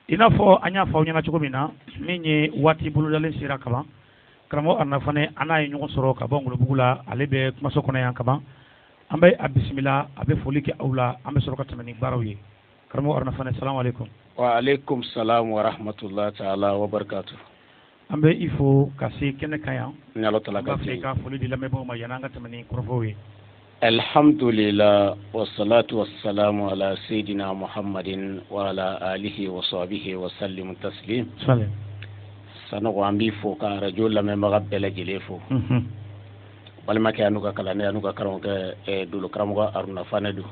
I n'a fɔ an y'a fɔ aw ɲɛna cogo min na min ye waati bolodalen sera kaban karamɔgɔ Aruna Fane an n'a ye ɲɔgɔn sɔrɔ ka bɔ Ngolobugu la ale bɛ kumaso kɔnɔ yan kaban an bɛ a bisimila a bɛ foli kɛ aw la an bɛ sɔrɔ ka tɛmɛ ni baaraw ye karamɔgɔ Aruna Fane salamu aleykum. Wa aleykum salam wa rahmatullahi ta'ala wa barakatuh. An bɛ i fo ka se kɛnɛ kan yan ni Ala tala ka fɛ ka foli di lamɛnbaaw ma yan'an ka tɛmɛ ni kɔrɔfɔw ye. Alhamdulillah wa salatu wa salamu ala sayyidina Muhammadin wa ala alihi wa sahbihi wa sallim taslim. Sanogo an b'i fo ka radio lamɛnbaga bɛɛ lajɛlen fo. Balimakɛ anu ka kalanden anu ka karamɔgɔ dolo karamɔgɔ Aruna Fane do.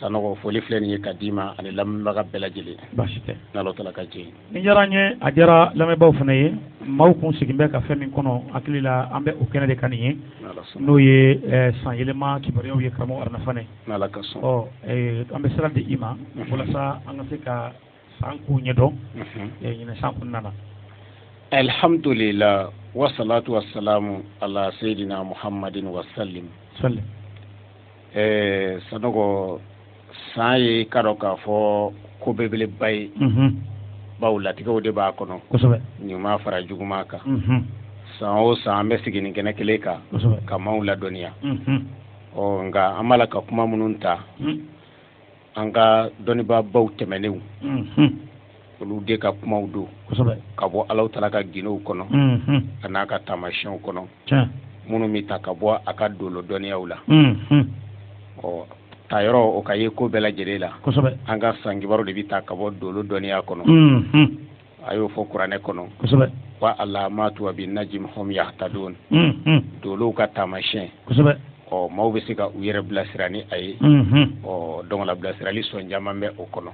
Sanogo foli filɛ nin ye ka d'i ma ani lamɛnbaga bɛɛ lajɛlen. Baasi tɛ. Ni Ala tala ka jɛ. Ni diyara n ye a diyara lamɛnbaaw fana ye maaw kun sigin bɛ ka fɛn min kɔnɔ hakili la an bɛ o kɛnɛ de ka nin ye n'o ye san yɛlɛma kibaruyaw ye karamɔgɔ Aruna Fane. N'Ala ka sɔn. An bɛ sira di i ma walasa an ka se ka san kow ɲɛdɔn ɲinɛ san kɔnɔna na. Alhamdulillah wa salatu wa salamu ala sayyidina Muhammadin wa sallim. Sanogo san ye karo k'a fɔ ko belebeleba ye bawo latigɛw de b'a kɔnɔ ɲuman fara juguman kan san o san an bɛ sigi nin kɛnɛ kelen kan ka maaw ladɔnniya nka an b'a la ka kuma minnu ta an ka dɔnnibaabaw tɛmɛnenw olu de ka kumaw don ka bɔ Alahu Tala ka ginɛw kɔnɔ ka n'a ka taamasiyɛnw kɔnɔ minnu bɛ ta ka bɔ a ka dolo dɔnniyaw la ta yɔrɔ o ka ye ko bɛɛ lajɛlen la an ka san kibaru de bɛ ta ka bɔ dolo dɔnniya kɔnɔ a y'o fɔ kuranɛ kɔnɔ wa alamatu wa bin najmi hum yahtadun dolow ka taamasiyɛn maaw bɛ se ka u yɛrɛ bilasira ni a ye donc la bilasirali sɔn caman bɛ o kɔnɔ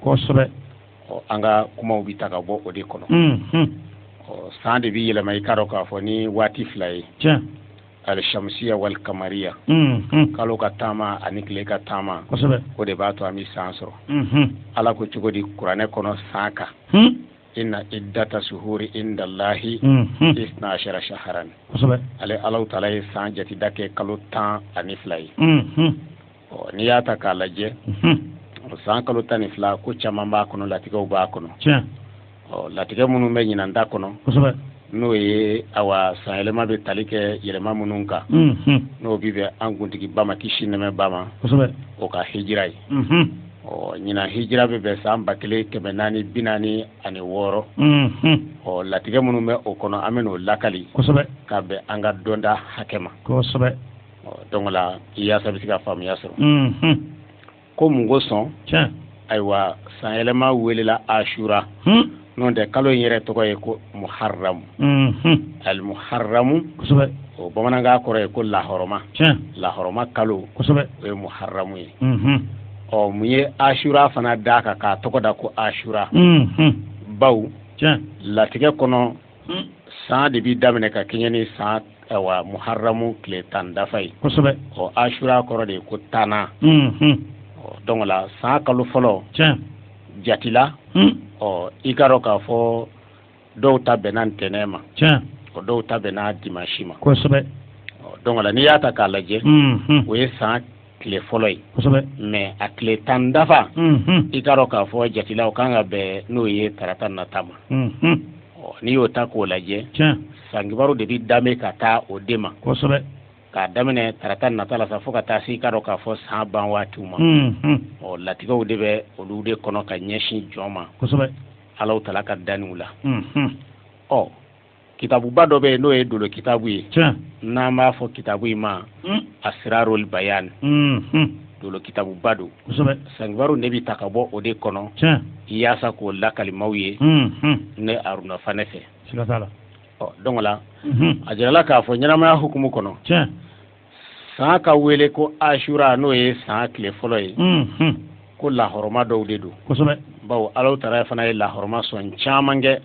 an ka kumaw bɛ ta ka bɔ o de kɔnɔ san de bɛ yɛlɛma i k'a dɔn k'a fɔ ni waati fila ye al-shamsiya wal kamariya kalo ka taama ani tile ka taama o de b'a to an bɛ san sɔrɔ Ala ko cogo di kuranɛ kɔnɔ san kan inna iddata suhuri indallahi isna ashara shahran ale Alahu Tala ye san jati da kɛ kalo 12 ye n'i y'a ta k'a lajɛ san kalo 12 ko caman b'a kɔnɔ latigɛw b'a kɔnɔ latigɛ minnu bɛ ɲinan da kɔnɔ n'o ye awa san yɛlɛma bɛ tali kɛ yɛlɛma minnu kan n'o bi bɛ an kuntigi ba ma kisi nɛmɛ ba ma o ka hijira ye ɲinan hijira bɛ bɛn san 1446 latigɛ minnu bɛ o kɔnɔ an bɛ n'o lakali ka bɛn an ka dɔnda hakɛ ma donc la yaasa bɛ se ka faamuya sɔrɔ ko mun ko sɔn ayiwa san yɛlɛma welela Ashura non de kalo in yɛrɛ tɔgɔ ye ko Muharram al-Muharramu o bamanankan kɔrɔ ye ko lahɔrɔma kalo o ye Muharramu ye mun ye Ashura fana d'a kan k'a tɔgɔ da ko Ashura baw latigɛ kɔnɔ san de bi daminɛ ka kɛɲɛ ni san Muharramu tile 10 dafa ye Ashura kɔrɔ de ye ko tana donc la san kalo fɔlɔ jatila i ka dɔn k'a fɔ dɔw ta bɛnna ntɛnɛn ma dɔw ta bɛnna dimanche ma donc la n'i y'a ta k'a lajɛ o ye san tile fɔlɔ ye mais a tile 10 dafa i ka dɔn k'a fɔ jatila o kan ka bɛn n'o ye tarata nata ma n'i y'o ta k'o lajɛ san kibaru de bɛ danbe ka taa o de ma k'a daminɛ tarata nata la sa fo ka taa se i ka dɔn k'a fɔ san ban waatiw ma latigɛw de bɛ olu de kɔnɔ ka ɲɛsin jɔn ma Alahu Tala ka danniw la kitabuba dɔ bɛ yen n'o ye dolo kitabu ye n'an b'a fɔ kitabu in ma Asrarul Bayan dolo kitabuba don san kibaru de bɛ ta ka bɔ o de kɔnɔ yaasa k'o lakali maaw ye ne Aruna Fane fɛ donc la a jirala k'a fɔ ɲɛnamaya hukumu kɔnɔ san ka wele ko Ashura n'o ye san tile fɔlɔ ye ko lahɔrɔma dɔw de don bawo Alahu Tala fana ye lahɔrɔma sɔn caman kɛ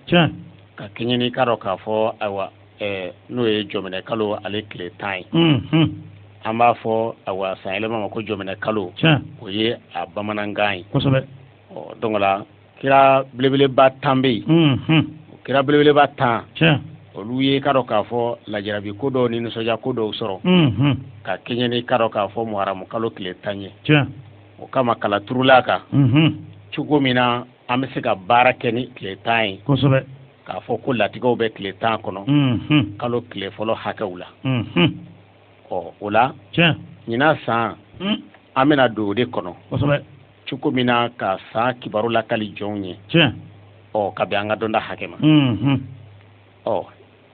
ka kɛɲɛ ni ka dɔn k'a fɔ ayiwa n'o ye jɔminɛ kalo ale tile 10 ye an b'a fɔ ayiwa san yɛlɛma ma ko jɔminɛ kalo o ye a bamanankan ye donc la kira belebeleba 10 bɛ yen kira belebeleba 10 olu ye ka dɔn k'a fɔ lajarabi ko dɔw ni nisɔndiya ko dɔw sɔrɔ ka kɛɲɛ ni ka dɔn k'a fɔ muharamu kalo tile 10 ye o kama kala turula kan cogo min na an bɛ se ka baara kɛ ni tile 10 ye kosɛbɛ k'a fɔ ko latigɛw bɛ tile 10 kɔnɔ kalo tile fɔlɔ hakɛw la o la ɲinan san an bɛna don o de kɔnɔ kosɛbɛ cogo min na ka san kibaru lakali jɔnw ye ka bɛn an ka dɔnda hakɛ ma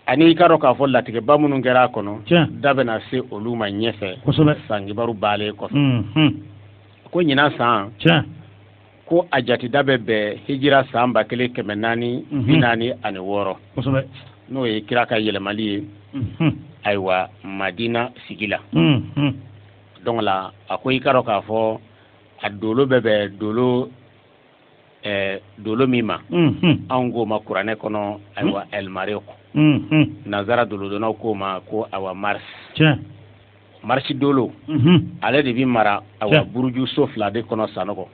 ani i ka dɔn k'a fɔ latigɛba minnu kɛra a kɔnɔ da bɛna se olu ma ɲɛfɛ san kibaru baalen kɔfɛ ko ɲinan san ko a jatida bɛ bɛn hijira san 1446 n'o ye kira ka yɛlɛmali ye ayiwa Madina sigi la donc la a ko i ka dɔn k'a fɔ a dolo bɛ bɛn dolo min ma anw k'o ma kuranɛ kɔnɔ ayiwa elmarek nazara dolodonnaw k'o ma ko ayiwa marsi dolo ale de bi mara ayiwa buruju so 2 de kɔnɔ Sanɔgɔ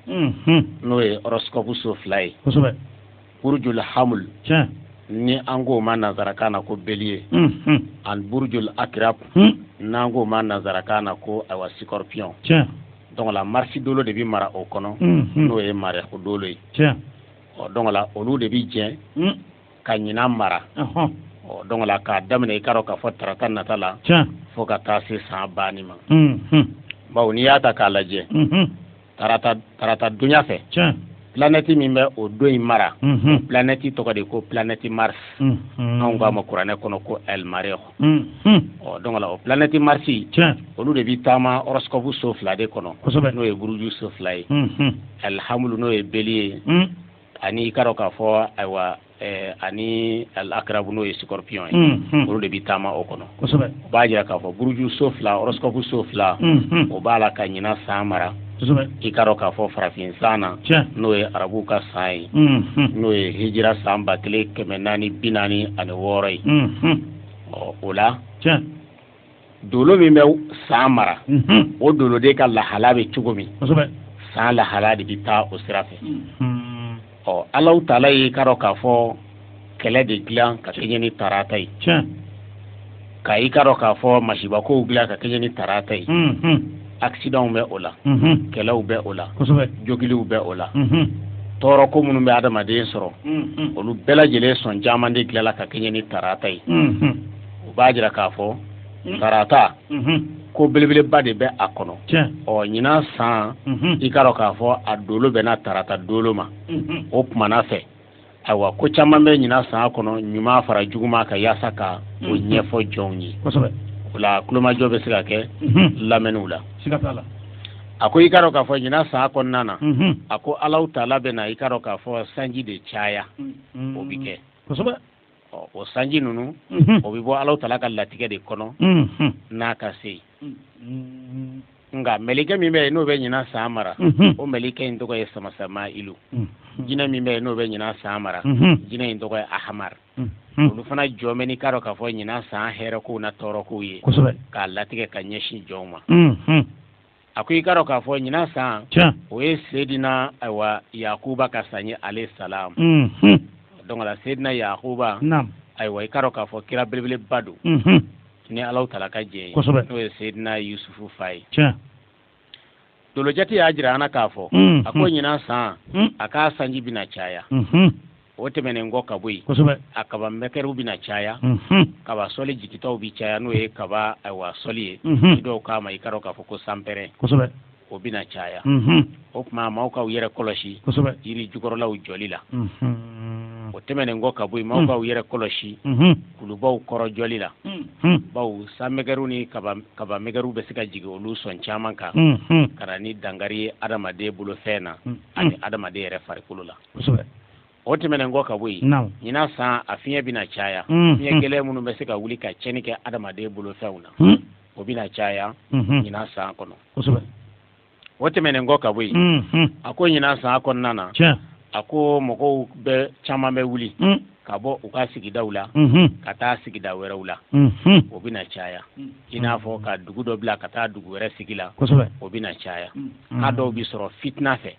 n'o ye horoscope so 2 ye burujul hamul ni an k'o ma nazarakan na ko bélier ani burujul akrab n'an k'o ma nazarakan na ko ayiwa scorpion donc la marsi dolo de bi mara o kɔnɔ n'o ye mareko dolo ye donc la olu de bi jɛ ka ɲinan mara donc la k'a daminɛ i ka dɔn k'a fɔ tarata nata la fo ka taa se san banni ma bawo n'i y'a ta k'a lajɛ tarata dunya fɛ planète min bɛ o don in mara planète tɔgɔ de ko planète Mars anw k'a ma kuranɛ kɔnɔ ko elmarek donc la o planète Mars olu de bi taama horoscope so 2 de kɔnɔ n'o ye buruju so 2 ye alhamdu n'o ye bélier ani i ka dɔn k'a fɔ ayiwa ani al-akrab n'o ye scorpion ye olu de bi taama o kɔnɔ o b'a jira k'a fɔ buruju so 2 horoscope so 2 o b'a la ka ɲinan san mara i ka dɔn k'a fɔ farafin san na n'o ye arabu ka san ye n'o ye hijira san 1446 ye o la dolo min bɛ san mara o dolo de ka lahala bɛ cogo min san lahala de bi taa o sira fɛ Alahu Taala ye i ka dɔn k'a fɔ kɛlɛ de dilan ka kɛɲɛ ni tarata ye ka i ka dɔn k'a fɔ masibakow dilan ka kɛɲɛ ni tarata ye accident bɛ o la kɛlɛw bɛ o la jogiliw bɛ o la tɔɔrɔ ko minnu bɛ adamaden sɔrɔ olu bɛɛ lajɛlen sɔn caman de dilanla ka kɛɲɛ ni tarata ye o b'a jira k'a fɔ tarata ko belebeleba de bɛ a kɔnɔ ɲinan san i ka dɔn k'a fɔ a dolo bɛna tarata dolo ma o kumana fɛ ayiwa ko caman bɛ ɲinan san kɔnɔ ɲuman fara juguman kan yaasa ka o ɲɛfɔ jɔnw ye o la kulomajɔ bɛ se ka kɛ lamɛnniw la a ko i ka dɔn k'a fɔ ɲinan san kɔnɔna na a ko Alahu Taala bɛ na i ka dɔn k'a fɔ sanji de caya o bi kɛ o sanji ninnu o bɛ bɔ Alahu Taala ka latigɛ de kɔnɔ n'a ka se nka mɛlikɛ min bɛ yen n'o bɛ ɲinan san mara o mɛlikɛ in tɔgɔ ye Samasama'ilu jinɛ min bɛ yen n'o bɛ ɲinan san mara jinɛ in tɔgɔ ye Ahamar olu fana jɔn bɛ n'i ka dɔn k'a fɔ ɲinan san hɛrɛkow na tɔɔrɔkow ye k'a latigɛ ka ɲɛsin jɔnw ma a ko i ka dɔn k'a fɔ ɲinan san o ye Seydina ayiwa Yakuba ka san ye alayhi salam donc la Seydina Yakuba ayiwa i ka dɔn k'a fɔ kira belebeleba don ni Alahu Taala ka jɛ ye n'o ye Seydina Yusufu fa ye dolojati y'a jira an na k'a fɔ a ko ɲinan san a k'a sanji bɛna caya o tɛmɛnen kɔ ka bɔ yen a kaba mɛkɛriw bɛna caya kaba sɔli jigitaw bi caya n'o ye kaba ayiwa sɔli ye i dɔw k'a ma i ka dɔn k'a fɔ ko sanpɛrɛn o bɛna caya o tuma maaw k'aw yɛrɛ kɔlɔsi yiri jukɔrɔlaw jɔli la o tɛmɛnen kɔ ka bɔ yen maaw k'aw yɛrɛ kɔlɔsi kulubaw kɔrɔ jɔli la bawo sanmɛkɛriw ni kaba mɛkɛriw bɛ se ka jigin olu sɔn caman kan ka na ni dankari ye adamaden bolo fɛn na ani adamaden yɛrɛ farikolo la o tɛmɛnen kɔ ka bɔ yen ɲinan san a fiɲɛ bɛna caya fiɲɛ gɛlɛn minnu bɛ se ka wuli ka tiɲɛni kɛ adamaden bolo fɛnw na o bɛna caya ɲinan san kɔnɔ o tɛmɛnen kɔ ka bɔ yen a ko ɲinan san kɔnɔna na a ko mɔgɔw bɛ caman bɛ wuli ka bɔ u ka sigidaw la ka taa sigida wɛrɛw la o bɛna caya i n'a fɔ ka dugu dɔ bila ka taa dugu wɛrɛ sigi la o bɛna caya a dɔw bɛ sɔrɔ fitina fɛ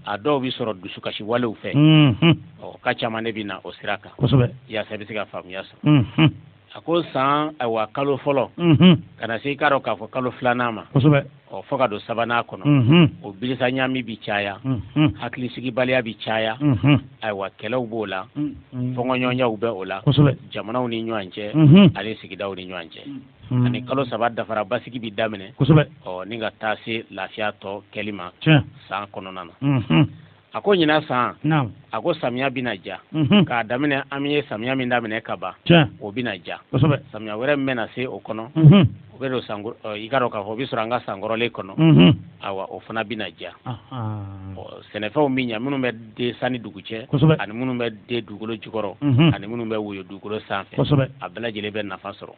a dɔw bɛ sɔrɔ dusukasi walew fɛ ka caman de bɛ na o sira kan yaasa i bɛ se ka faamuya sɔrɔ a ko san ayiwa kalo fɔlɔ ka na se i k'a dɔn k'a fɔ kalo filanan ma fo ka don sabanan kɔnɔ o bilisa ɲami bi caya hakilisigibaliya bi caya ayiwa kɛlɛw b'o la fɔnkɔɲɔgɔnyaw bɛ o la jamanaw ni ɲɔgɔn cɛ ani sigidaw ni ɲɔgɔn cɛ ani kalo saba dafara basigi bi daminɛ ni ka taa se lafiya tɔ kɛli ma san kɔnɔna na a ko ɲinan san a ko samiya bɛna ja k'a daminɛ an ye samiya min daminɛ ka ban o bɛna ja samiya wɛrɛ min bɛna se o kɔnɔ o bɛ don i ka dɔn k'a fɔ o bɛ sɔrɔ an ka sankɔrɔlen kɔnɔ awa o fana bɛna ja sɛnɛfɛnw bɛ ɲa minnu bɛ den sanni dugu cɛ ani minnu bɛ den dugukolo jukɔrɔ ani minnu bɛ woyo dugukolo sanfɛ a bɛɛ lajɛlen bɛ nafa sɔrɔ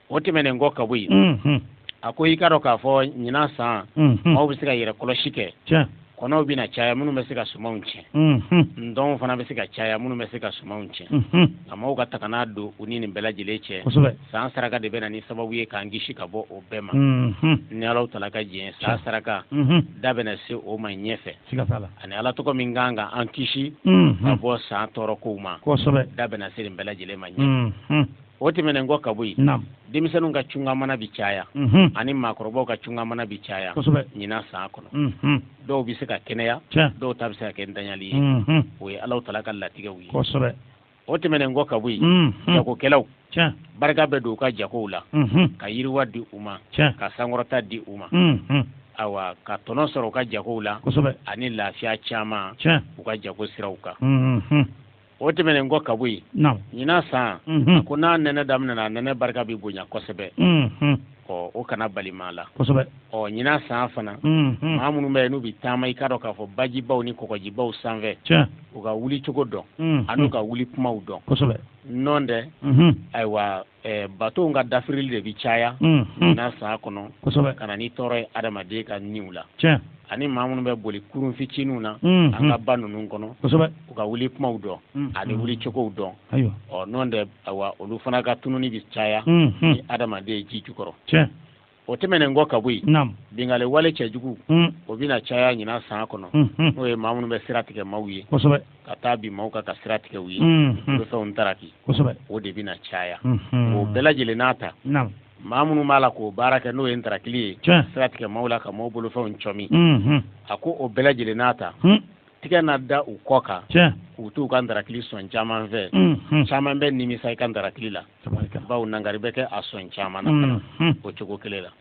o tɛmɛnen kɔ ka bɔ yen a ko i ka dɔn k'a fɔ ɲinan san maaw bɛ se ka yɛrɛ kɔlɔsi kɛ kɔnɔw bɛna caya minnu bɛ se ka sumanw tiɲɛ ndɔnw fana bɛ se ka caya minnu bɛ se ka sumanw tiɲɛ nka maaw ka tagana don u ni nin bɛɛ lajɛlen cɛ san saraka de bɛ na ni sababu ye k'an kisi ka bɔ o bɛɛ ma ni Ala tala ka jɛn san saraka da bɛna se o ma ɲɛfɛ ani Ala tɔgɔ min kan ka an kisi ka bɔ san tɔɔrɔkow ma da bɛna se nin bɛɛ lajɛlen ma ɲɛfɛ o tɛmɛnen kɔ ka bɔ yen denmisɛnninw ka cungamana bi caya ani maakɔrɔbaw ka cungamana bi caya ɲinan san kɔnɔ dɔw bɛ se ka kɛnɛya dɔw ta bɛ se ka kɛ ntanyali ye o ye Ala tala ka latigɛw ye o tɛmɛnen kɔ ka bɔ yen jagokɛlaw barika bɛ don u ka jagow la ka yiriwa di u ma ka sankɔrɔta di u ma awa ka tɔnɔ sɔrɔ u ka jagow la ani lafiya caman u ka jago siraw kan o tɛmɛnen kɔ ka bɔ yen ɲinan san a ko n'a nɛnɛ daminɛna nɛnɛ barika bɛ bonya kosɛbɛ o kana bali maa la ɲinan san fana maa minnu bɛ yen n'u bɛ taama i k'a dɔn k'a fɔ bajibaw ni kɔgɔjibaw sanfɛ u ka wuli cogo dɔn ani ka wuli kumaw dɔn nɔn tɛ ayiwa batow ka dafirili de bɛ caya ɲinan san kɔnɔ ka na ni tɔɔrɔ ye adamaden ka niw la ani maa minnu bɛ boli kurun fitininw na an ka ba ninnu kɔnɔ u ka wuli kumaw dɔn ani wuli cogow dɔn n'o tɛ ayiwa olu fana ka tununi bɛ caya ni adamaden ye ji jukɔrɔ o tɛmɛnen kɔ ka bɔ yen bingali wale cɛjugu o bɛna caya ɲinan san kɔnɔ n'o ye maa minnu bɛ sira tigɛ maaw ye ka taa bin maaw kan ka sira tigɛ u ye olu fɛnw ntaraki o de bɛna caya o bɛɛ lajɛlen n'a ta maa minnu b'a la k'o baara kɛ n'o ye ntarakili ye sira tigɛ maaw la ka maaw bolofɛnw cɔmi a ko o bɛɛ lajɛlen n'a ta tigɛ na da u kɔ kan k'u t'u ka ntarakili sɔn caman fɛ caman bɛ nimisa i ka ntarakili la bawo nangari bɛ kɛ a sɔn caman na o cogo kelen la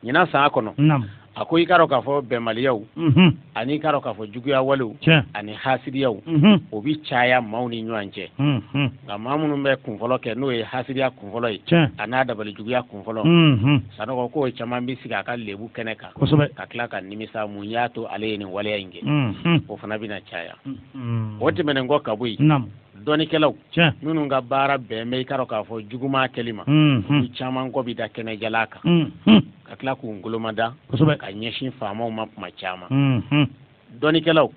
ɲinan san kɔnɔ a ko i k'a dɔn k'a fɔ bɛnbaliyaw ani i k'a dɔn k'a fɔ juguya walew ani hasidiyaw o bɛ caya maaw ni ɲɔgɔn cɛ nka maa minnu bɛ kunfɔlɔ kɛ n'o ye hasidiya kunfɔlɔ ye a n'a dabali juguya kunfɔlɔ sanɔgɔ k'o caman bɛ sigi a ka lebu kɛnɛ kan ka tila ka nimisa mun y'a to ale ye nin waleya in kɛ o fana bɛna caya o tɛmɛnen kɔ ka bɔ yen dɔnnikɛlaw minnu ka baara bɛn bɛ i k'a dɔn k'a fɔ juguman kɛli ma olu caman kɔ bɛ da kɛnɛjala kan ka tila k'u ngolomada ka ɲɛsin faamaw ma kuma caman dɔnnikɛlaw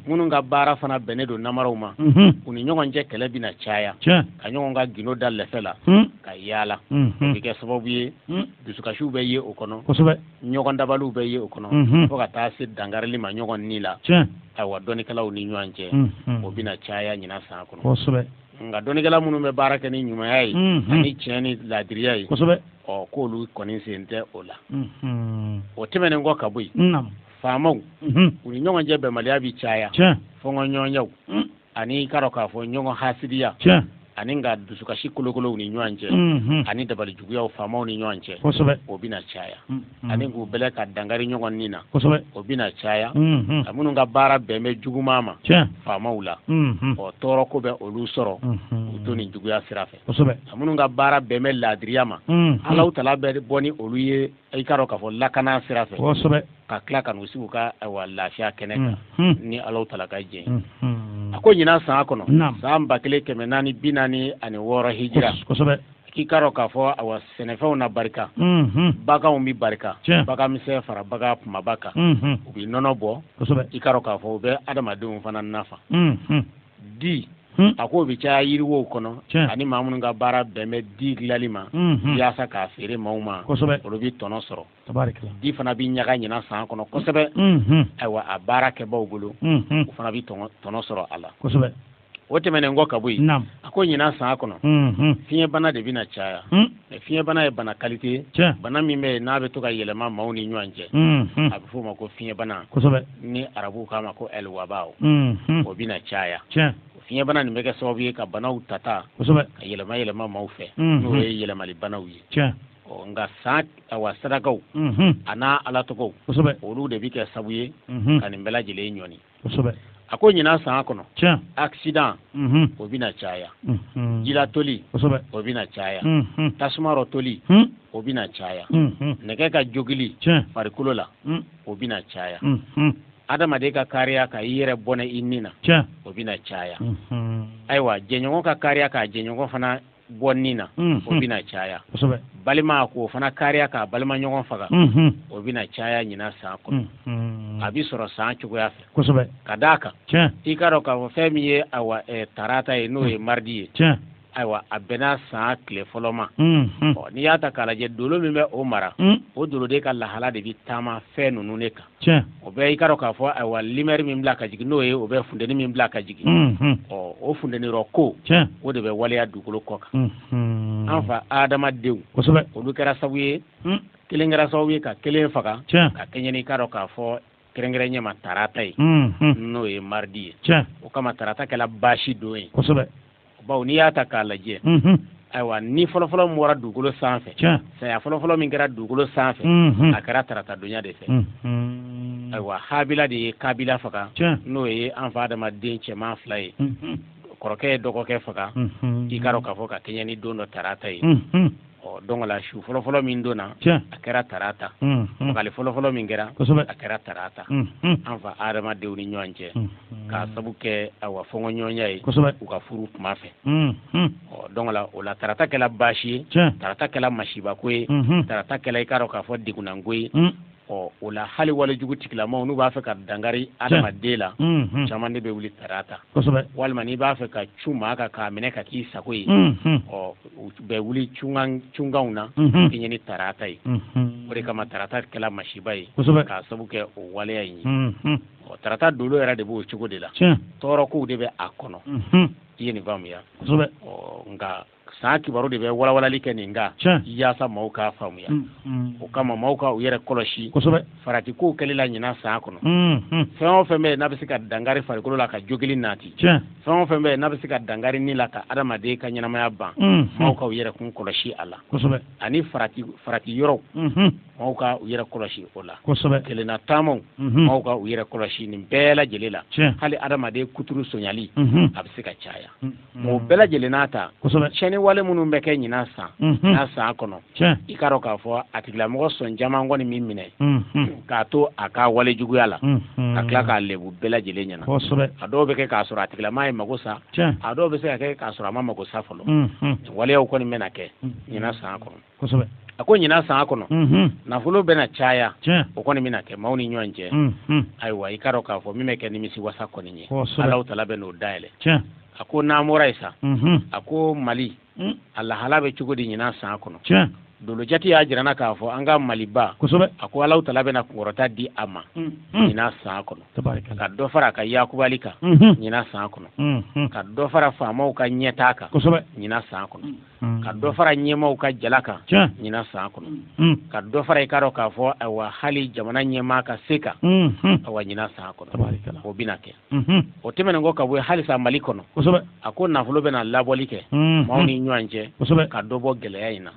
minnu ka baara fana bɛnnen don namaraw ma u ni ɲɔgɔn cɛ kɛlɛ bɛna caya ka ɲɔgɔn ka gindo da lɛfɛ la ka yaala o bɛ kɛ sababu ye dusukasiw bɛ ye o kɔnɔ ɲɔgɔn dabaliw bɛ ye o kɔnɔ fo ka taa se dangarili ma ɲɔgɔn ni la ayiwa dɔnnikɛlaw ni ɲɔgɔn cɛ o bɛna caya ɲinan san kɔnɔ nka dɔnnikɛla minnu bɛ baara kɛ ni ɲumanya ye ani tiɲɛ ni laadiriya ye k'olu kɔni sen tɛ o la o tɛmɛnen kɔ ka bɔ yen faamaw u ni ɲɔgɔn cɛ bɛnbaliya bɛ caya fɔnkɔɲɔgɔnyaw ani i k'a dɔn k'a fɔ ɲɔgɔn hasidiya ani ka dusukasi kolokolow ni ɲɔgɔn cɛ ani dabali juguyaw faamaw ni ɲɔgɔn cɛ o bɛna caya ani k'u bɛlɛ ka dangari ɲɔgɔn nin na o bɛna caya ka minnu ka baara bɛn bɛ juguman ma faamaw la tɔɔrɔ ko bɛ olu sɔrɔ u to nin juguya sira fɛ ka minnu ka baara bɛn bɛ laadiriya ma Ala tala bɛ bɔ ni olu ye i k'a dɔn k'a fɔ lakana sira fɛ ka tila ka n'u sigi u ka lafiya kɛnɛ kan ni Ala tala ka jɛn a ko ɲinan san kɔnɔ san 1446 hijira k'i k'a dɔn k'a fɔ sɛnɛfɛnw na barika baganw bɛ barika bagan misɛn fara bagan kumaba kan u bɛ nɔnɔ bɔ i k'a dɔn k'a fɔ u bɛ adamadenw fana nafa di a ko bɛ caya yiriwow kɔnɔ ani maa minnu ka baara bɛn bɛ di dilanli ma yaasa k'a feere maaw ma olu bɛ tɔnɔ sɔrɔ di fana bɛ ɲaga ɲinan san kɔnɔ kosɛbɛ ayiwa a baara kɛbaaw bolo u fana bɛ tɔnɔ sɔrɔ a la o tɛmɛnen kɔ ka bɔ yen a ko ɲinan san kɔnɔ fiɲɛ bana de bɛna caya fiɲɛ bana ye bana qualité bana min bɛ n'a bɛ to ka yɛlɛma maaw ni ɲɔgɔn cɛ a bɛ f'o ma ko fiɲɛ bana ni arabuw k'a ma ko ɛlwaba o bɛna caya fiɲɛ bana nin bɛ kɛ sababu ye ka banaw tata ka yɛlɛma yɛlɛma maaw fɛ n'o ye yɛlɛmali banaw ye nka san awa sadakaw a n'a ala tɔgɔw olu de bɛ kɛ sababu ye ka nin bɛɛ lajɛlen ɲɔni a ko ɲinan san kɔnɔ accident o bɛna caya jila toli o bɛna caya tasuma toli o bɛna caya nɛgɛ ka jogili farikolo la o bɛna caya adamaden ka kariya ka i yɛrɛ bɔnɛ i nin na o bɛna caya ayiwa jɛɲɔgɔn ka kariya k'a jɛɲɔgɔn fana bɔ nin na o bɛna caya balima k'o fana kariya k'a balima ɲɔgɔn faga o bɛna caya ɲinan san kɔnɔ a bɛ sɔrɔ san cogoya fɛ ka d'a kan i k'a dɔn k'a fɔ fɛn min ye awa tarata ye n'o ye mardi ye ayiwa a bɛnna san tile fɔlɔ ma n'i y'a ta k'a lajɛ dolo min bɛ o mara o doloden ka lahala de bɛ taama fɛn ninnu de kan o bɛ i k'a dɔn k'a fɔ ayiwa limɛri min bila ka jigin n'o ye o bɛ funteni min bila ka jigin o funtenirɔ ko o de bɛ waleya dugukolo kɔ kan an fa adamadenw olu kɛra sababu ye kelen kɛra sababu ye ka kelen faga ka kɛɲɛ i k'a dɔn k'a fɔ kɛrɛnkɛrɛn ɲɛma tarata ye n'o ye mardi ye o kama tarata kɛla baasi don ye bawo n'i y'a ta k'a lajɛ ayiwa ni fɔlɔfɔlɔ min bɔra dugukolo sanfɛ saya fɔlɔfɔlɔ min kɛra dugukolo sanfɛ a kɛra tarata donya de fɛ ayiwa habila de ye kabila faga n'o ye an fa adamaden cɛman 2 ye kɔrɔkɛ ye dɔgɔkɛ faga i k'a dɔn k'a fɔ ka kɛɲɛ ni don dɔ tarata ye donc la su fɔlɔfɔlɔ min donna a kɛra tarata fagali fɔlɔfɔlɔ min kɛra a kɛra tarata an fa adamadenw ni ɲɔgɔn cɛ k'a sabu kɛ awa fɔngɔɲɔgɔnya ye u ka furu kuma fɛ donc la o la tarata kɛla baasi ye tarata kɛla masibako ye tarata kɛla i k'a dɔn k'a fɔ degunanko ye o la hali walejugu tigilamaw n'u b'a fɛ ka dangari adamaden la caman de bɛ wuli tarata walima n'i b'a fɛ ka cun maa kan k'a minɛ ka k'i sago ye u bɛ wuli cunganw na kɛɲɛ ni tarata ye o de kama tarata kɛla masiba ye k'a sabu kɛ o waleya in ye tarata dolo yɛrɛ de b'o cogo de la tɔɔrɔkow de bɛ a kɔnɔ i ye nin faamuya nka san kibaru de bɛ walawalali kɛ nin kan yaasa maaw k'a faamuya o kama maaw ka u yɛrɛ kɔlɔsi faratikow kɛli la ɲinan san kɔnɔ fɛn o fɛn bɛ yen n'a bɛ se ka dangari farikolo la ka jogili naati fɛn o fɛn bɛ yen n'a bɛ se ka dangari nin la ka adamaden ka ɲɛnamaya ban maaw ka u yɛrɛ kun kɔlɔsi a la ani farati yɔrɔw maaw ka u yɛrɛ kɔlɔsi o la kelenna taamaw maaw ka u yɛrɛ kɔlɔsi nin bɛɛ lajɛlen la hali adamaden kuturu sonyali a bɛ se ka caya o bɛɛ lajɛlen n'a ta tiɲɛni wale minnu bɛ kɛ ɲinan san n'a san kɔnɔ i k'a dɔn k'a fɔ a tigilamɔgɔ sɔn caman kɔni min minɛ k'a to a ka wale juguya la ka tila k'a lebu bɛɛ lajɛlen ɲɛna a dɔw bɛ kɛ k'a sɔrɔ a tigilama ye mago sa a dɔw bɛ se ka kɛ k'a sɔrɔ a ma mago sa fɔlɔ waleyaw kɔni bɛna kɛ ɲinan san kɔnɔ a ko ɲinan san kɔnɔ nafolo bɛna caya o kɔni bɛna kɛ maaw ni ɲɔgɔn cɛ ayiwa i k'a dɔn k'a fɔ min bɛ kɛ nimisi wasa kɔni ye Alahu tala bɛ n'o dayɛlɛ a ko n'an bɔra yen sa a ko Mali a lahala bɛ cogo di ɲinan san kɔnɔ dolojati y'a jirana k'a fɔ an ka Maliba a ko Alahu tala bɛna kunkɔrɔta di a ma ɲinan san kɔnɔ ka dɔ fara a ka yakubali kan ɲinan san kɔnɔ ka dɔ fara faamaw ka ɲɛtaa kan ɲinan san kɔnɔ ka dɔ fara ɲɛmaaw ka jala kan ɲinan san kɔnɔ ka dɔ fara i k'a dɔn k'a fɔ ayiwa hali jamana ɲɛmaa ka se kan ayiwa ɲinan san kɔnɔ o bɛna kɛ o tɛmɛnen kɔ ka bɔ halisa Mali kɔnɔ a ko nafolo bɛna labɔli kɛ maaw ni ɲɔgɔn cɛ ka dɔ bɔ gɛlɛya in na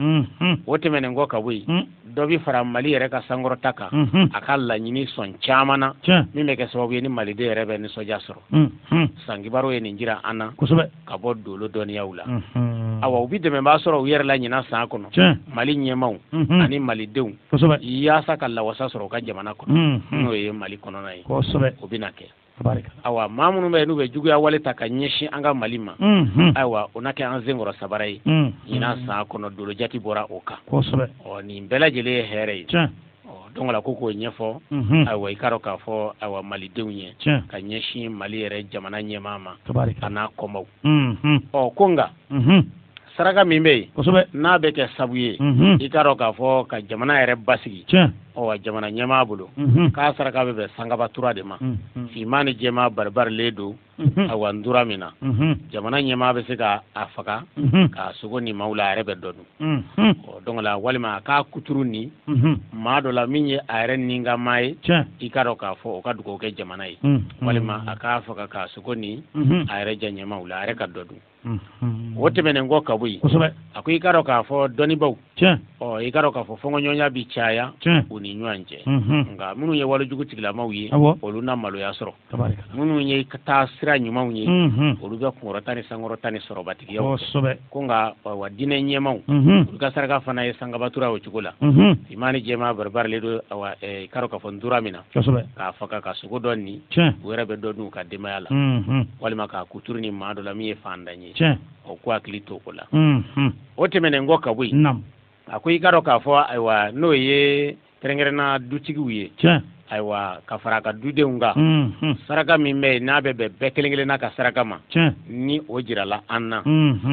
o tɛmɛnen kɔ ka bɔ yen dɔ bɛ fara Mali yɛrɛ ka sankɔrɔta kan a ka laɲini sɔn caman na min bɛ kɛ sababu ye ni maliden yɛrɛ bɛ nisɔndiya sɔrɔ sankibaru ye nin jira an na ka bɔ dolo dɔnniyaw la awa u bɛ dɛmɛbaa sɔrɔ u yɛrɛ la ɲinan san kɔnɔ Mali ɲɛmaaw ani malidenw yaasa ka lawasa sɔrɔ u ka jamana kɔnɔ n'o ye Mali kɔnɔna ye o bɛna kɛ awa maa minnu bɛ yen n'u bɛ juguya wale ta ka ɲɛsin an ka Mali ma ayiwa o na kɛ an senkɔrɔ sabara ye ɲinan san kɔnɔ dolojati bɔra o kan nin bɛɛ lajɛlen ye hɛrɛ ye donc la ko k'o ɲɛfɔ ayiwa i k'a dɔn k'a fɔ ayiwa malidenw ye ka ɲɛsin Mali yɛrɛ jamana ɲɛmaa ma a n'a kɔmaw ko nka saraka min bɛ yen n'a bɛ kɛ sabu ye i k'a dɔn k'a fɔ ka jamana yɛrɛ basigi jamana ɲɛmaa bolo k'a saraka bɛ bɛn sangaba tura de ma finman ni jɛma baribarilen don awa ndura min na jamana ɲɛmaa bɛ se ka a faga k'a sogo ni maaw la a yɛrɛ bɛ dɔ dun donc la walima a k'a kuturu ni maa dɔ la min ye a yɛrɛ ni ka maa ye i k'a dɔn k'a fɔ o ka dugawu kɛ jamana ye walima a k'a faga k'a sogo ni a yɛrɛ ja ɲɛmaaw la a yɛrɛ ka dɔ dun o tɛmɛnen kɔ ka bɔ yen a ko i k'a dɔn k'a fɔ dɔnnibaw i k'a dɔn k'a fɔ fɔnkɔɲɔgɔnya bi caya u ni ɲɔgɔn cɛ nka minnu ye walijugu tigilamaw ye olu na maloya sɔrɔ minnu ye taa sira ɲumanw ye olu bɛ kunkɔrɔta ni sankɔrɔta ni sɔrɔbatigiyaw ko nka wa diinɛ ɲɛmaw olu ka saraka fana ye sangabatura o cogo la imani jɛma baribarilen don i k'a dɔn k'a fɔ ndura min na k'a faga ka sogo dɔ ni u yɛrɛ bɛ dɔ dun u ka denbaya la walima k'a kuturu ni maa dɔ la min ye fantan ye o ko hakili to o la o tɛmɛnen kɔ ka bɔ yen a ko i k'a dɔn k'a fɔ ayiwa n'o ye kɛrɛnkɛrɛnna dutigiw ye ayiwa ka fara a ka dudenw kan saraka min bɛ yen n'a bɛ bɛn bɛɛ kelen kelenna ka saraka ma ni o jirala an na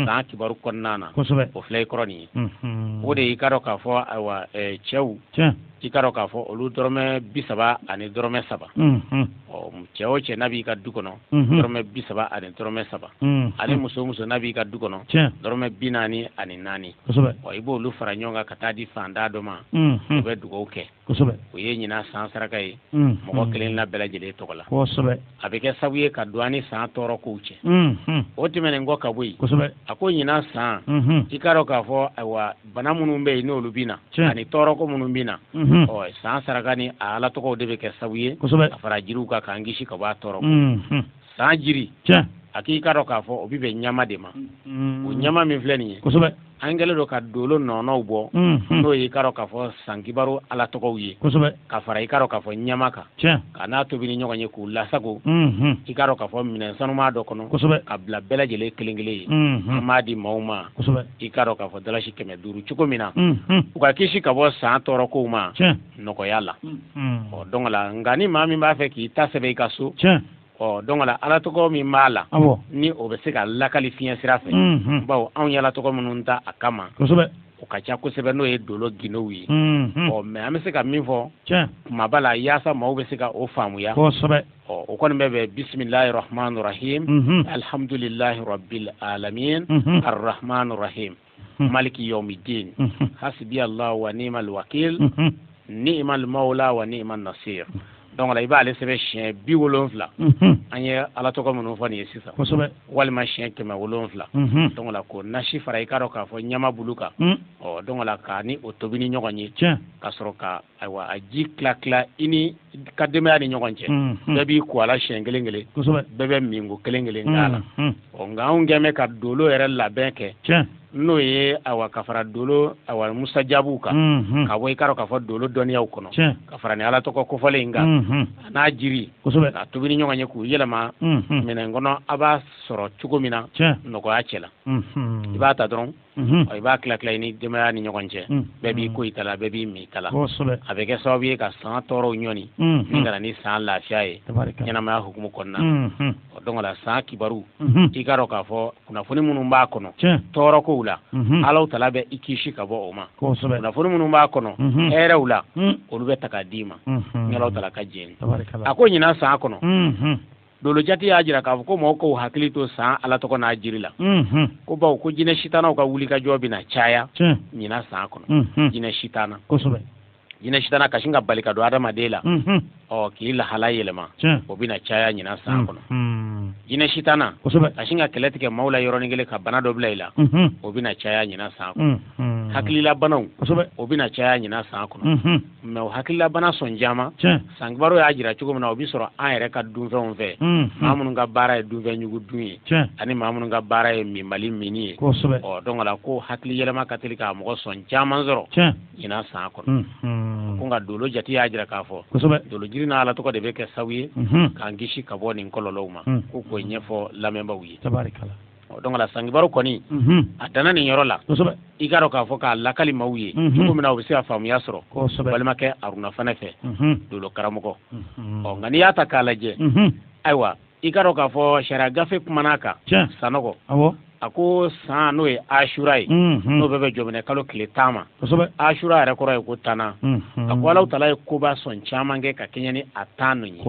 san kibaru kɔnɔna na o filɛ i kɔrɔ nin ye o de i k'a dɔn k'a fɔ ayiwa cɛw i k'a dɔn k'a fɔ olu dɔrɔmɛ 30 ani dɔrɔmɛ 3 cɛ o cɛ n'a b'i ka du kɔnɔ dɔrɔmɛ 30 ani dɔrɔmɛ 3 ani muso o muso n'a b'i ka du kɔnɔ dɔrɔmɛ 40 ani 4 i b'olu fara ɲɔgɔn kan ka taa di fantan dɔ ma u bɛ dugawu kɛ o ye ɲinan san saraka ye mɔgɔ kelen la bɛɛ lajɛlen tɔgɔ la a bɛ kɛ sabu ye ka don ani san tɔɔrɔ kow cɛ o tɛmɛnen kɔ ka bɔ yen a ko ɲinan san i k'a dɔn k'a fɔ ayiwa bana minnu bɛ yen n'olu bɛ na ani tɔɔrɔ ko minnu bɛ na san saraka ni a ala tɔgɔw de bɛ kɛ sabu ye a fara jiriw kan k'an kisi ka bɔ a tɔɔrɔ san jiri a k'i k'a dɔn k'a fɔ o bɛ bɛn ɲama de ma o ɲama min filɛ nin ye an kɛlen don ka dolo nɔnɔw bɔ n'o ye i k'a dɔn k'a fɔ san kibaru ala tɔgɔw ye ka fara i k'a dɔn k'a fɔ ɲama kan ka n'a tobi ni ɲɔgɔn ye k'u lasago i k'a dɔn k'a fɔ minɛn sanuman dɔ kɔnɔ ka bila bɛɛ lajɛlen kelen kelen ye an b'a di maaw ma i k'a dɔn k'a fɔ dalasi 500 cogo min na u ka kisi ka bɔ san tɔɔrɔ kow ma nɔgɔya la donc la nka ni maa min b'a fɛ k'i ta sɛbɛn i ka so donc la ala tɔgɔ min b'a la ni o bɛ se ka lakali fiɲɛ sira fɛ bawo anw ye ala tɔgɔ minnu ta a kama o ka ca kosɛbɛ n'o ye dolo gindow ye mais an bɛ se ka min fɔ kumaba la yaasa maaw bɛ se ka o faamuya o kɔni bɛ bɛn bisimilahi rahmani rahim alhamdulilahi rabbil alamin arrahmani rahim maliki yawmiddin hasbi allah wa ni'mal wakil ni'mal mawla wa ni'man nasir donc la i b'ale sɛbɛn siɲɛ 70 an ye ala tɔgɔ minnu fɔ nin ye sisan walima siɲɛ 700 donc la ko nasi fara i k'a dɔn k'a fɔ ɲama bulu kan donc la ka ni o tobi ni ɲɔgɔn ye ka sɔrɔ ka ayiwa a ji tila i ni ka denbaya ni ɲɔgɔn cɛ bɛɛ b'i ko a la siɲɛ kelen kelen bɛɛ bɛ minko kelen kelen k'a la nka anw kɛn bɛ ka dolo yɛrɛ labɛn kɛ n'o ye awa ka fara dolo awa musajabu kan ka bɔ i k'a dɔn k'a fɔ dolo dɔnniyaw kɔnɔ ka fara ni ala tɔgɔ kofɔlen in kan n'a jiri ka tobi ni ɲɔgɔn ye k'u yɛlɛma minɛn kɔnɔ a b'a sɔrɔ cogo min na nɔgɔya cɛ la i b'a ta dɔrɔn i b'a tila tila i ni denbaya ni ɲɔgɔn cɛ bɛɛ b'i ko i ta la bɛɛ b'i min ta la a bɛ kɛ sababu ye ka san tɔɔrɔw ɲɔni min ka na ni san lafiya ye ɲɛnamaya hukumu kɔnɔna donc la san kibaru i k'a dɔn k'a fɔ kunnafoni minnu b'a kɔnɔ tɔɔrɔ kow la alaw tala bɛ i kisi ka bɔ o ma kunnafoni minnu b'a kɔnɔ hɛrɛw la olu bɛ ta k'a d'i ma ni alaw tala ka jɛn a ko ɲinan san kɔnɔ dolo jati y'a jira k'a fɔ ko mɔgɔw k'u hakili to san ala tɔgɔ n'a jiri la ko bawo ko jinɛ sitanaw ka wuli ka jɔ bɛna caya ɲinan san kɔnɔ jinɛ sitana jinɛ sitana ka sin ka bali ka don adamaden la k'i lahala yɛlɛma o bɛna caya ɲinan san kɔnɔ jinɛ sitana ka sin ka kɛlɛ tigɛ maaw la yɔrɔnin kelen ka bana dɔ bila i la o bɛna caya ɲinan san kɔnɔ hakililabanaw o bɛna caya ɲinan san kɔnɔ mais o hakililabana sɔn caman san kibaru y'a jira cogo min na o bɛ sɔrɔ an yɛrɛ ka dunfɛnw fɛ maa minnu ka baara ye dunfɛn ɲugu dun ye ani maa minnu ka baara ye minbali minni ye donc la ko hakili yɛlɛma ka teli k'a mɔgɔ sɔn caman sɔrɔ ɲinan san kɔnɔ ko nka dolo jati y'a jira k'a fɔ dolo jiri n'a ala tɔgɔ de bɛ kɛ sabu ye k'an kisi ka bɔ nin kɔlɔlɔw ma ko k'o ɲɛfɔ lamɛnbaaw ye donc la san kibaru kɔni a danna nin yɔrɔ la i k'a dɔn k'a fɔ k'a lakali maaw ye cogo min na u bɛ se ka faamuya sɔrɔ balimakɛ aruna fana fɛ dolo karamɔgɔ nka n'i y'a ta k'a lajɛ ayiwa i k'a dɔn k'a fɔ sariya gafe kuman'a kan sanɔgɔ a ko san n'o ye ashura ye n'o bɛɛ bɛ jɔminɛ kalo tile 10 ma ashura yɛrɛ kɔrɔ ye ko tanna a ko Alahu Taala ye koba sɔn caman kɛ ka kɛɲɛ ni a 10 ninnu ye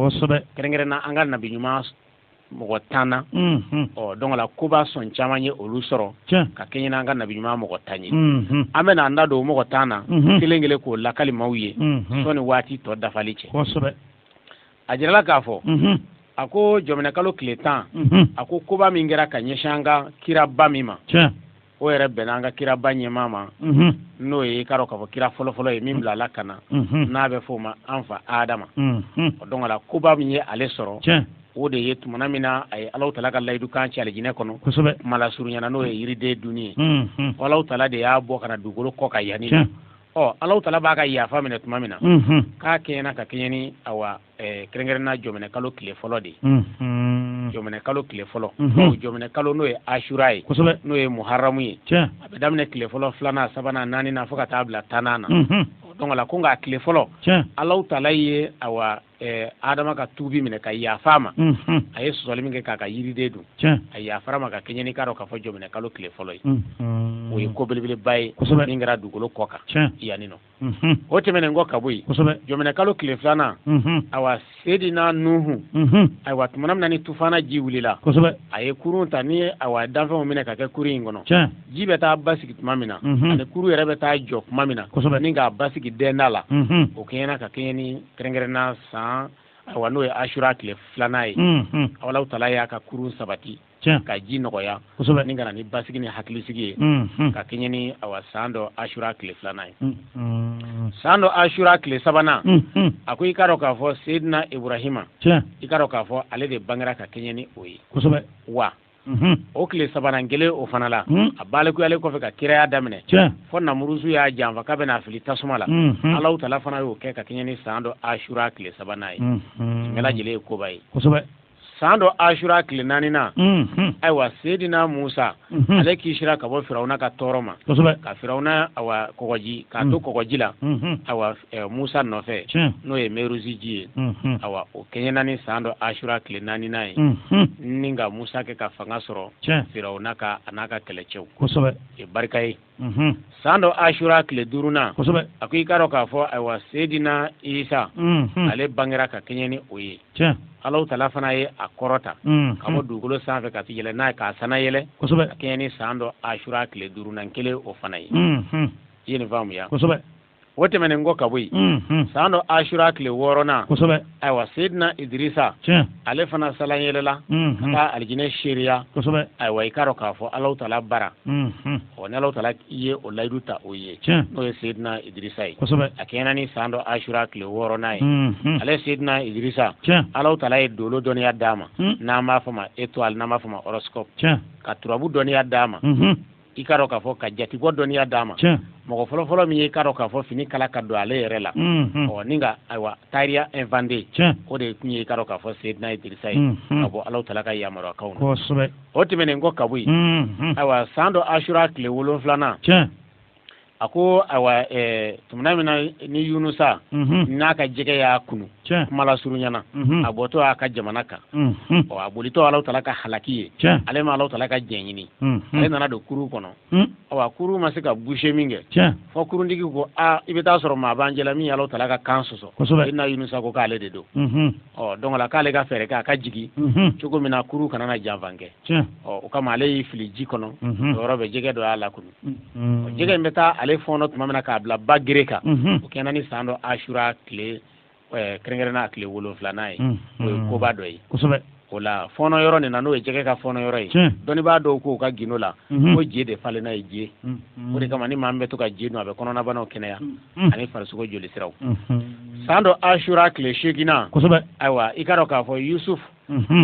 kɛrɛnkɛrɛnna an ka nabi ɲuman mɔgɔ 10 na donc la koba sɔn caman ye olu sɔrɔ ka kɛɲɛ n'an ka nabi ɲuman mɔgɔ 10 ye an bɛna an da don mɔgɔ 10 na kelen kelen k'o lakali maaw ye sɔni waati tɔ dafali cɛ a jirala k'a fɔ a ko jɔminɛ kalo tile 10 a ko koba min kɛra ka ɲɛsin an ka kiraba min ma o yɛrɛ bɛnna an ka kiraba ɲɛmaa ma n'o ye k'a dɔn k'a fɔ kira fɔlɔfɔlɔ ye min bilala ka na n'a bɛ fɔ o ma an fa Adama donc la koba min ye ale sɔrɔ o de ye tumana min na a ye Alahu Taala ka layidu kan ci alijinɛ kɔnɔ mala surunyana n'o ye yiriden dunni ye Alahu Taala de y'a bɔ ka na dugukolo kɔ ka yanni Alahu Taala b'a ka yafa minɛ tuma min na k'a kɛɲɛna ka kɛɲɛ ni awa kɛrɛnkɛrɛnna jɔminɛ kalo tile fɔlɔ de jɔminɛ kalo tile fɔlɔ jɔminɛ kalo n'o ye ashura ye n'o ye muharamu ye a bɛ daminɛ tile fɔlɔ 2nan 3nan 4nan fo ka taa bila 10nan na donc la ko nka tile fɔlɔ Alahu Taala ye awa Adama ka tuubi minɛ ka yafa ma a ye sɔsɔli min kɛ k'a ka yiriden dun a yafara ma ka kɛɲɛ ni k'a dɔn k'a fɔ jɔminɛ kalo tile fɔlɔ ye o ye ko belebeleba ye min kɛra dugukolo kɔ kan yanni nɔ o tɛmɛnen kɔ ka bɔ yen jɔminɛ kalo tile 2nan awa Seydina Nuhu ayiwa tumana min na ni tufana ji wulila a ye kurun ta ni awa danfɛnw minɛ ka kɛ kurun in kɔnɔ ji bɛ taa basigi tuma min na ani kurun yɛrɛ bɛ taa jɔ tuma min na ni k'a basigi dɛnda la o kɛɲɛna ka kɛɲɛ ni kɛrɛnkɛrɛnna san awa n'o ye ashura tile 2nan ye Alahu Taala y'a ka kurun sabati ka ji nɔgɔya ni ka na ni basigi ni hakilisigi ye ka kɛɲɛ ni awa san dɔ ashura tile 2nan ye san dɔ ashura tile 3nan a ko i k'a dɔn k'a fɔ Seydina Ibrahima i k'a dɔn k'a fɔ ale de bangera ka kɛɲɛ ni o ye wa o tile 3nan kelen o fana la a balekuyalen kɔfɛ ka kiraya daminɛ fɔ Namuruzu y'a janfa k'a bɛna fili tasuma la Alahu Taala fana y'o kɛ ka kɛɲɛ ni san dɔ ashura tile 3nan ye bɛɛ lajɛlen ye koba ye san dɔ ashura tile 4nan ayiwa Seydina Musa ale kisira ka bɔ Firawuna ka tɔɔrɔ ma ka Firawuna awa kɔgɔji k'a to kɔgɔji la awa Musa nɔfɛ n'o ye Meruzi ji ye awa o kɛɲɛna ni san dɔ ashura tile 4nan ye ni ka Musa kɛ ka fanga sɔrɔ Firawuna ka a n'a ka kɛlɛcɛw ye barika ye san dɔ ashura tile 5nan a ko i k'a dɔn k'a fɔ ayiwa Seydina Isa ale bangera ka kɛɲɛ ni o ye Alahu Taala fana ye a kɔrɔta ka bɔ dugukolo sanfɛ ka yɛlɛ n'a ye k'a sana yɛlɛ ka kɛɲɛ ni san dɔ ashura tile 5nan kelen o fana ye i ye nin faamuya o tɛmɛnen kɔ ka bɔ yen san dɔ ashura tile 6nan ayiwa Seydina Idirisa ale fana salan yɛlɛla ka taa alijinɛ seereya ayiwa i k'a dɔn k'a fɔ Alahu Taala bara ni Alahu Taala ye o layidu ta o ye n'o ye Seydina Idirisa ye a kɛɲɛna ni san dɔ ashura tile 6nan ye ale Seydina Idirisa Alahu Taala ye dolo dɔnniya d'a ma n'an b'a fɔ ma étoile n'an b'a fɔ ma horoscope ka turabu dɔnniya d'a ma i k'a dɔn k'a fɔ ka jatibɔ dɔnniya d'a ma mɔgɔ fɔlɔfɔlɔ min ye i k'a dɔn k'a fɔ fini kala ka don ale yɛrɛ la ni ka ayiwa taariya inventé o de tun ye i k'a dɔn k'a fɔ Seydina Idirisa ye ka bɔ Alahu Taala ka yamaruyakanw na o tɛmɛnen kɔ ka bɔ yen ayiwa san dɔ ashura tile 7nan a ko ayiwa tumana min na ni Yunusa n'a ka jɛgɛ y'a kunu kuma la surunyana a bɔtɔ y'a ka jamana kan a bolitɔ Alahu Taala ka halaki ye ale ma Alahu Taala ka jɛn ɲini ale nana don kurun kɔnɔ kurun ma se ka boucher min kɛ fɔ kuruntigi ko i bɛ taa sɔrɔ maa b'an cɛla min ye Alahu Taala ka kan sɔsɔ na Yunusa ko k'ale de don donc la k'ale ka fɛɛrɛ kɛ a ka jigin cogo min na kurun kana na janfan kɛ o kama ale y'i fili ji kɔnɔ o yɔrɔ bɛ jɛgɛ dɔ y'a lakunu jɛgɛ in bɛ taa ale fɔɔnɔ tuma min na k'a bila ba gere kan o kɛɲɛna ni san dɔ ashura tile kɛrɛnkɛrɛnna tile 7nan ye o ye koba dɔ ye o la fɔɔnɔ yɔrɔ nin na n'o ye jɛgɛ ka fɔɔnɔ yɔrɔ ye dɔnnibaa dɔw k'o ka gindo la ko je de falenna ye je o de kama ni maa min bɛ to ka je dun a bɛ kɔnɔnabanaw kɛnɛya ani farisogo joli siraw san dɔ ashura tile 8nan ayiwa i k'a dɔn k'a fɔ Yusuf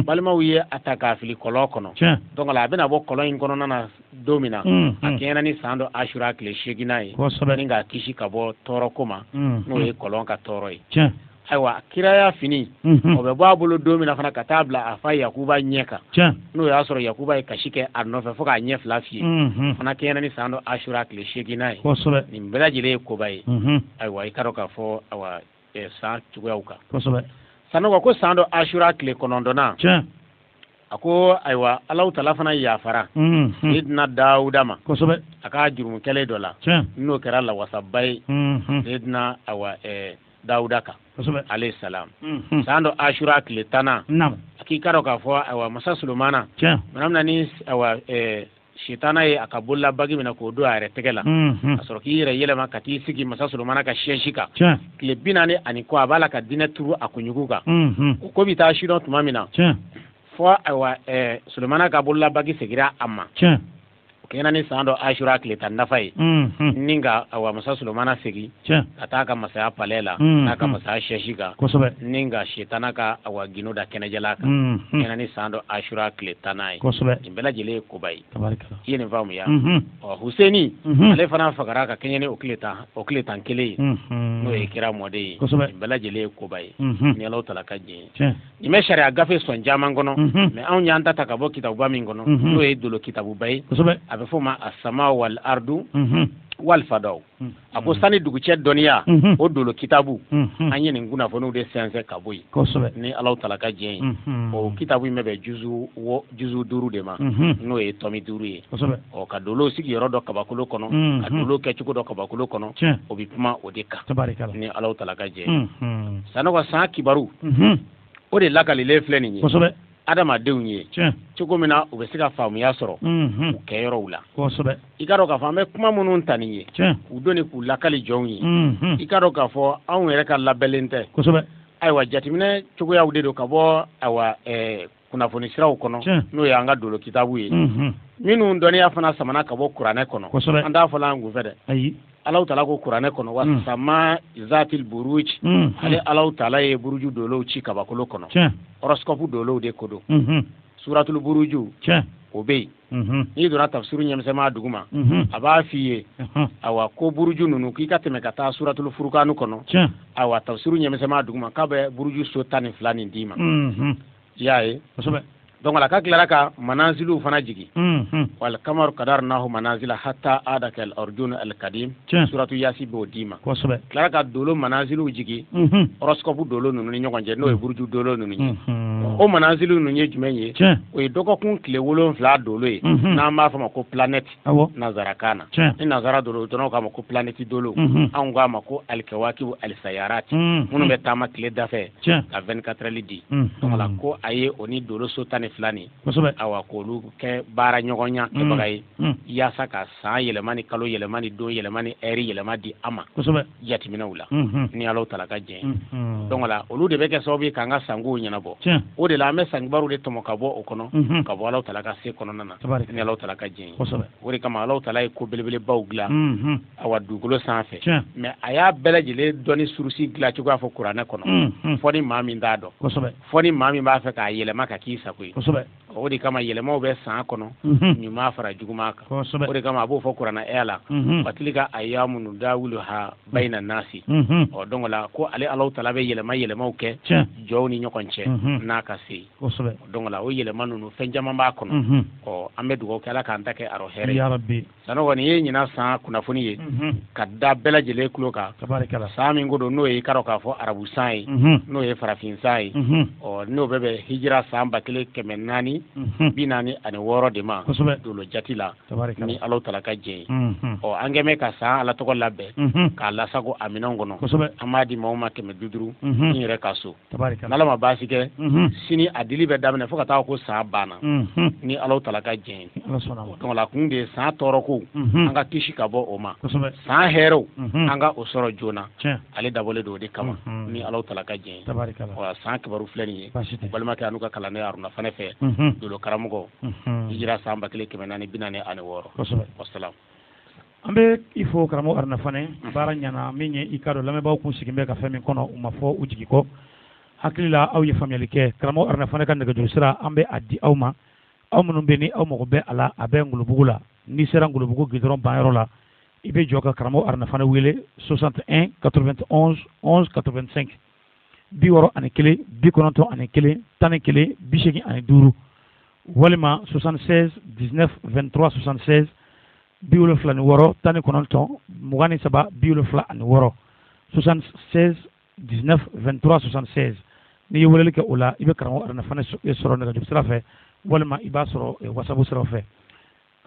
balimaw ye a ta k'a fili kɔlɔn kɔnɔ donc la a bɛna bɔ kɔlɔn in kɔnɔna na don min na a kɛɲɛna ni san dɔ ashura tile 8nan ye ni k'a kisi ka bɔ tɔɔrɔ ko ma n'o ye kɔlɔn ka tɔɔrɔ ye ayiwa kiraya fini o bɛ bɔ a bolo don min na fana ka taa bila a fa Yakuba ɲɛ kan n'o y'a sɔrɔ Yakuba ye kasi kɛ a nɔfɛ fo k'a ɲɛ 2 fiyɛ fana kɛɲɛna ni san dɔ ashura tile 8nan ye nin bɛɛ lajɛlen ye koba ye ayiwa i ka dɔn k'a fɔ ayiwa san cogoyaw kan sanni ko san dɔ ashura tile 9nan ako aywa Allahu Ta'ala fana yafara Sayyidina Dawuda ma kosɛbɛ aka jurumu kɛlɛ dɔ la n'o kɛra la wasabai Sayyidina awa Dawuda ka kosɛbɛ alayhi salam san dɔ Ashura tile 10 aki karo ka fɔ awa masa Sulemana manamna ni awa shitana ye aka bolla bagi mina ko do a yɛrɛ tɛgɛ la a sɔrɔ k'i yɛrɛ yɛlɛma ka t'i sigi masa Sulemana ka siège kan tile 40 ani kɔ a b'a la ka dinɛ turu a kuɲugu kan o ko bi taa sidɔn tuma min na fɔ awa Sulemana ka bolla bagi segira a ma kena ni san dɔ Ashura tile 10 nafa ye ni ka awa masa Sulemana segi ka taa ka masaya palais la n'a ka masaya siège kan ni ka shitana ka awa gino da kɛnɛjɛla kan kena ni san dɔ Ashura tile 10 ye nin bɛɛ lajɛlen ye koba ye i ye nin faamuya Huseni ale fana fagara ka kɛɲɛ ni o tile 10 kelen ye n'o ye kira mɔden ye nin bɛɛ lajɛlen ye koba ye ni Alahu Ta'ala ka jɛn ye nin bɛ sariya gafe sɔn caman kɔnɔ mais anw y'an ta ka bɔ kitabuba min kɔnɔ n'o ye dolo kitabuba ye a bɛ fɔ ma as-sama wal ardu wal fadaw a ko sani dugucɛ dɔnniya o dolo kitabu an ye nin kunnafoniw de sɛnsɛn ka bɔ yen ni Alahu Ta'ala ka jɛn ye o kitabu in bɛ bɛn juzu 5 de ma n'o ye tɔmi 5 ye ka dolo sigiyɔrɔ dɔ kabakolo kɔnɔ ka dolo kɛcogo dɔ kabakolo kɔnɔ o bɛ kuma o de kan ni Alahu Ta'ala ka jɛn ye sanɔgɔ san kibaru o de lakalilen filɛ nin ye adamadenw ye cogo min na u bɛ se ka faamuya sɔrɔ u kɛyɔrɔw la i ka dɔn k'a fɔ an bɛ kuma minnu ta nin ye u doni k'u lakali jɔnw ye i ka dɔn k'a fɔ anw yɛrɛ ka labɛnlen tɛ ayiwa jateminɛ cogoyaw de don ka bɔ ayiwa kunnafoni siraw kɔnɔ n'o ye an ka dolo kitabu ye minnu dɔnniya fana samana ka bɔ kuranɛ kɔnɔ an t'a fɔ la an kun fɛ dɛ Alahu Ta'ala ko kuranɛ kɔnɔ wa sama zatil buruj ale Alahu Ta'ala ye buruju dolow ci kabakolo kɔnɔ horoscope dolow de ko don suratul buruju o bɛ yen n'i donna tafsiru ɲɛmisɛnma duguma a b'a f'i ye awa ko buruju ninnu k'i ka tɛmɛ ka taa suratul furukanu kɔnɔ awa tafsiru ɲɛmisɛnma duguma k'a bɛ buruju so 12 nin d'i ma i y'a ye donc ala ka tilara ka manazilu fana jigi wal kamaru qadarnahu manazila hatta ada kal arjun al qadim suratu yasin b'o d'i ma tilara ka dolo manazilu jigi horoscope dolo ninnu ni ɲɔgɔn cɛ n'o ye buruju dolo ninnu ye o manazilu ninnu ye jumɛn ye o ye dɔgɔkun tile 7 dolo ye n'an b'a fɔ ma ko planète nazarakan na ni nazara dolo dɔrɔn k'a ma ko planète dolo anw k'a ma ko alkawakibu alsayarat minnu bɛ taama tile dafɛ ka 24 heures di donc ala ko a ye o ni dolo so 12 awa k'olu kɛ baara ɲɔgɔnya kɛbaga ye yaasa ka san yɛlɛma ni kalo yɛlɛma ni don yɛlɛma ni heure yɛlɛma di an ma jateminɛw la ni Alahu Ta'ala ka jɛn donc la olu de bɛ kɛ sababu ye k'an ka sankow ɲɛnabɔ o de la an bɛ sankibaru de tɔmɔ ka bɔ o kɔnɔ ka bɔ Alahu Ta'ala ka se kɔnɔna na ni Alahu Ta'ala ka jɛn o de kama Alahu Ta'ala ye ko belebelebaw dilan awa dugukolo sanfɛ mais a y'a bɛɛ lajɛlen dɔnni surusi dilan cogoya fɔ kuranɛ kɔnɔ fɔ ni maa min t'a dɔn fɔ ni maa min b'a fɛ k'a yɛlɛma ka k'i sago ye o de kama yɛlɛmaw bɛ san kɔnɔ ɲuman fara juguman kan o de kama a b'o fɔ kuranɛ aya la watilika ayyamu nudawiluha bayna nasi donc la ko ale Alahu Ta'ala bɛ yɛlɛmaw kɛ jɔnw ni ɲɔgɔn cɛ n'a ka se donc la o yɛlɛma ninnu fɛn caman b'a kɔnɔ an bɛ dugawu kɛ Ala k'an ta kɛ aro hɛrɛ ye sanɔgɔ nin ye ɲinan san kunnafoni ye ka da bɛɛ lajɛlen tulo kan san min ko don n'o ye i ka dɔn k'a fɔ arabu san ye n'o ye farafin san ye n'o bɛ hijira san 1440 46 de ma dolo jati la ni Alahu Ta'ala ka jɛn ye an kɛmɛ ka san Ala tɔgɔ labɛn k'a lasago a minɛnw kɔnɔ an b'a di maaw ma 500 n yɛrɛ ka so n'Ala ma baasi kɛ sini a dili bɛ daminɛ fo ka taa ko san banna ni Alahu Ta'ala ka jɛn ye donc la kun de ye san tɔɔrɔkow an ka kisi ka bɔ o ma san hɛrɛw an ka o sɔrɔ joona ale dabɔlen don o de kama ni Alahu Ta'ala ka jɛn ye san kibaru filɛ nin ye balimakɛ an'u ka kalanden Haruna fana fɛ dolo karamɔgɔ hijira san 1446 wassalam. An bɛ i fo karamɔgɔ Haruna Fane baara ɲana min ye i ka dɔn lamɛnbaaw kun sigin bɛ ka fɛn min kɔnɔ u ma fɔ u jigi kɔ hakili la aw ye faamuyali kɛ karamɔgɔ Haruna Fane ka nɛgɛjuru sira an bɛ a di aw ma aw minnu bɛ ni aw mago bɛ a la a bɛ Ngolobugu la n'i sera Ngolobugu goudron banyɔrɔ la i bɛ jɔ ka karamɔgɔ Haruna Fane wele 61 91 11 85 61 91 11 85 walima 76 19 23 76 76 19 23 76 76 19 23 76 n'i ye weleli kɛ o la i bɛ karamɔgɔ Aruna fana sɔrɔ nɛgɛjuru sira fɛ walima i b'a sɔrɔ WhatsApp sira fɛ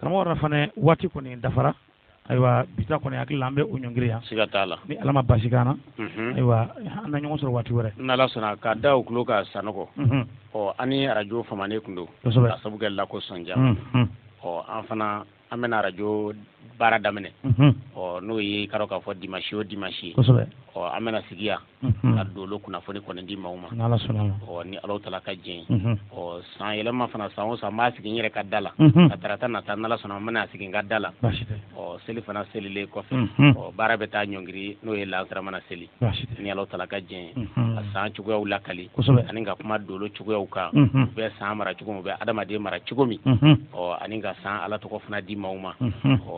karamɔgɔ Aruna fana waati kɔni dafara ayiwa bita kɔni hakili la an bɛ o ɲɔngiri yan siga t'a la ni Ala ma basi k'an na ayiwa an na ɲɔgɔn sɔrɔ waati wɛrɛ n'Ala sɔnna ka da o tulo ka sanɔgɔ ani arajo famanen kun don ka sabu kɛ Lako Sɔnja an fana an bɛna arajo baara daminɛ n'o ye k'a dɔn k'a fɔ dimanche o dimanche an bɛna sigi yan ka dolo kunnafoni kɔni di maaw ma ni Alahu Taala ka jɛn san yɛlɛma fana san o san n b'a sigi n yɛrɛ ka da la ka tarata nata n'Ala sɔnna n bɛna sigi n ka da la seli fana selilen kɔfɛ baara bɛ taa ɲɔngiri n'o ye lansara mana seli ni Alahu Taala ka jɛn ka san cogoyaw lakali ani ka kuma dolo cogoyaw kan u bɛ san mara cogo min u bɛ adamaden mara cogo min ani ka san Ala tɔgɔ fana di maaw ma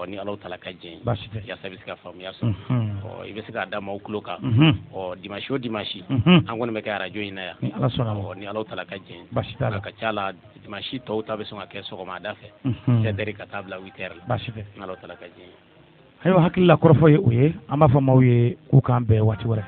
ni Alahu Taala ka jɛn yaasa i bɛ se ka faamuya sɔrɔ i bɛ se k'a da maaw tulo kan dimanche o dimanche an kɔni bɛ kɛ arajo in na yan ni Alahu Taala ka jɛn a ka ca la dimanche tɔw ta bɛ sɔn ka kɛ sɔgɔmada fɛ 7h ka taa bila 8h la ni Alahu Taala ka jɛn ayiwa hakili la kɔrɔfɔ ye o ye an b'a fɔ maaw ye k'u k'an bɛn waati wɛrɛ